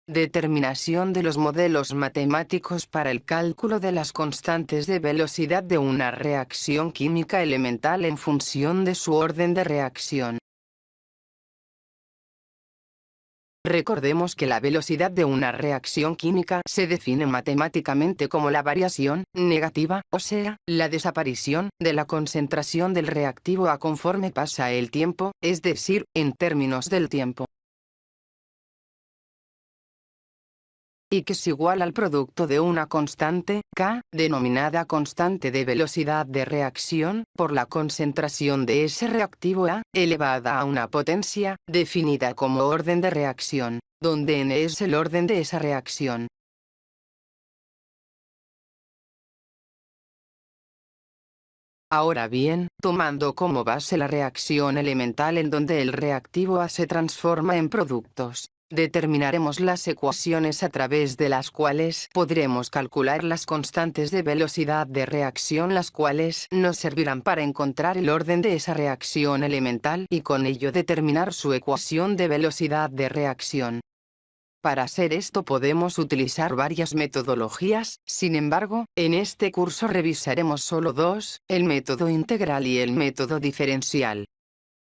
Determinación de los modelos matemáticos para el cálculo de las constantes de velocidad de una reacción química elemental en función de su orden de reacción. Recordemos que la velocidad de una reacción química se define matemáticamente como la variación negativa, o sea, la desaparición de la concentración del reactivo a conforme pasa el tiempo, es decir, en términos del tiempo. Y que es igual al producto de una constante, K, denominada constante de velocidad de reacción, por la concentración de ese reactivo A, elevada a una potencia, definida como orden de reacción, donde n es el orden de esa reacción. Ahora bien, tomando como base la reacción elemental en donde el reactivo A se transforma en productos, determinaremos las ecuaciones a través de las cuales podremos calcular las constantes de velocidad de reacción, las cuales nos servirán para encontrar el orden de esa reacción elemental y con ello determinar su ecuación de velocidad de reacción. Para hacer esto podemos utilizar varias metodologías, sin embargo, en este curso revisaremos solo dos, el método integral y el método diferencial.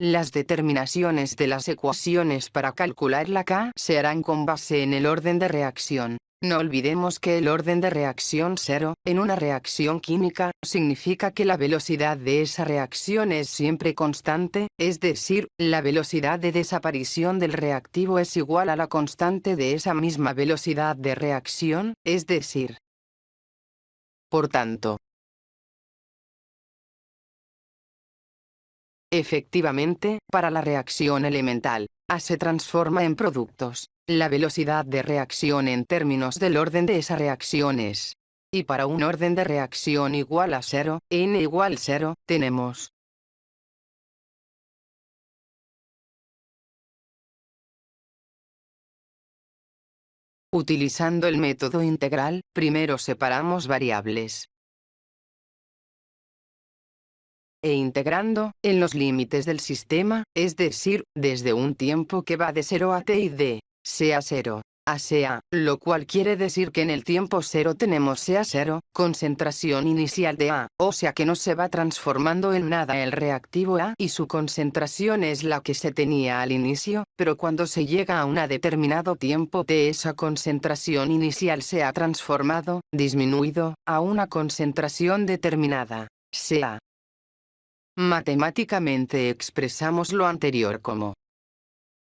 Las determinaciones de las ecuaciones para calcular la K se harán con base en el orden de reacción. No olvidemos que el orden de reacción 0, en una reacción química, significa que la velocidad de esa reacción es siempre constante, es decir, la velocidad de desaparición del reactivo es igual a la constante de esa misma velocidad de reacción, es decir. Por tanto, efectivamente, para la reacción elemental, A se transforma en productos. La velocidad de reacción en términos del orden de esa reacción es. Y para un orden de reacción igual a 0, n igual 0, tenemos. Utilizando el método integral, primero separamos variables. E integrando, en los límites del sistema, es decir, desde un tiempo que va de 0 a t y de sea 0 a sea, lo cual quiere decir que en el tiempo 0 tenemos sea 0, concentración inicial de A, o sea que no se va transformando en nada el reactivo A y su concentración es la que se tenía al inicio, pero cuando se llega a un determinado tiempo t esa concentración inicial se ha transformado, disminuido, a una concentración determinada, sea. Matemáticamente expresamos lo anterior como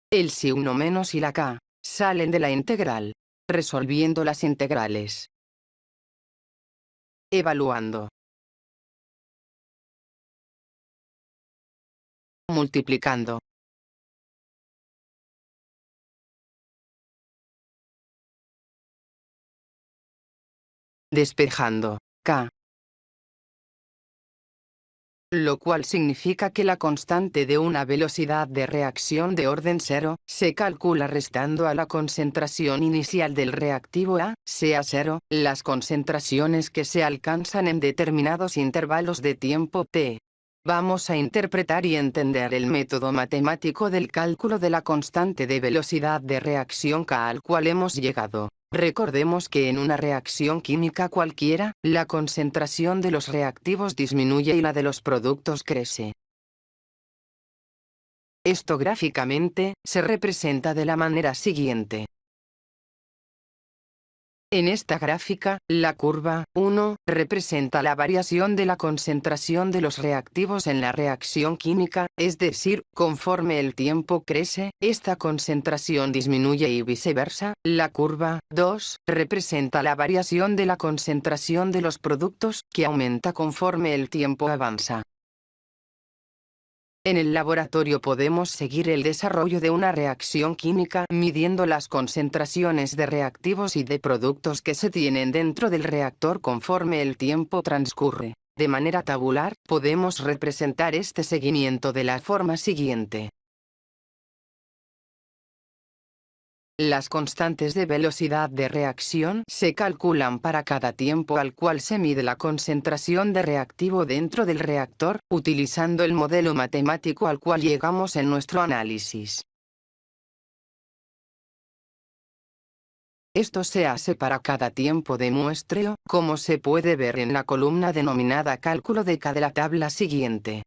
el si 1 menos y la k salen de la integral, resolviendo las integrales, evaluando, multiplicando, despejando, k. Lo cual significa que la constante de una velocidad de reacción de orden 0, se calcula restando a la concentración inicial del reactivo A, sea 0, las concentraciones que se alcanzan en determinados intervalos de tiempo t. Vamos a interpretar y entender el método matemático del cálculo de la constante de velocidad de reacción K al cual hemos llegado. Recordemos que en una reacción química cualquiera, la concentración de los reactivos disminuye y la de los productos crece. Esto gráficamente, se representa de la manera siguiente. En esta gráfica, la curva 1 representa la variación de la concentración de los reactivos en la reacción química, es decir, conforme el tiempo crece, esta concentración disminuye y viceversa. La curva 2 representa la variación de la concentración de los productos, que aumenta conforme el tiempo avanza. En el laboratorio podemos seguir el desarrollo de una reacción química midiendo las concentraciones de reactivos y de productos que se tienen dentro del reactor conforme el tiempo transcurre. De manera tabular, podemos representar este seguimiento de la forma siguiente. Las constantes de velocidad de reacción se calculan para cada tiempo al cual se mide la concentración de reactivo dentro del reactor, utilizando el modelo matemático al cual llegamos en nuestro análisis. Esto se hace para cada tiempo de muestreo, como se puede ver en la columna denominada cálculo de K de la tabla siguiente.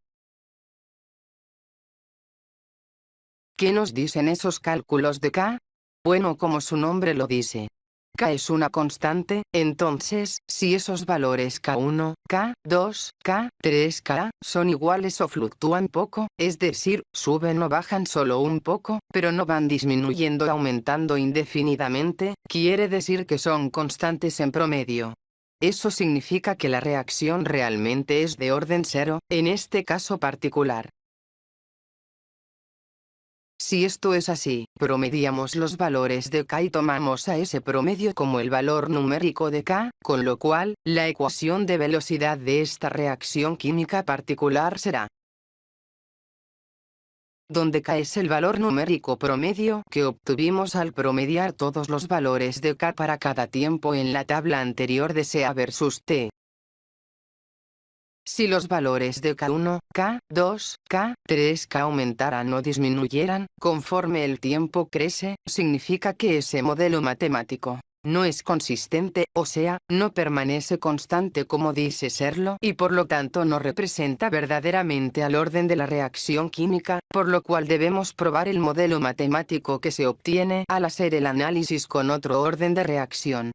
¿Qué nos dicen esos cálculos de K? Bueno, como su nombre lo dice, K es una constante, entonces, si esos valores K1, K2, K3, K son iguales o fluctúan poco, es decir, suben o bajan solo un poco, pero no van disminuyendo o aumentando indefinidamente, quiere decir que son constantes en promedio. Eso significa que la reacción realmente es de orden cero, en este caso particular. Si esto es así, promediamos los valores de K y tomamos a ese promedio como el valor numérico de K, con lo cual, la ecuación de velocidad de esta reacción química particular será, donde K es el valor numérico promedio que obtuvimos al promediar todos los valores de K para cada tiempo en la tabla anterior de CA versus T. Si los valores de K1, K2, K3, K aumentaran o disminuyeran, conforme el tiempo crece, significa que ese modelo matemático no es consistente, o sea, no permanece constante como dice serlo, y por lo tanto no representa verdaderamente al orden de la reacción química, por lo cual debemos probar el modelo matemático que se obtiene al hacer el análisis con otro orden de reacción.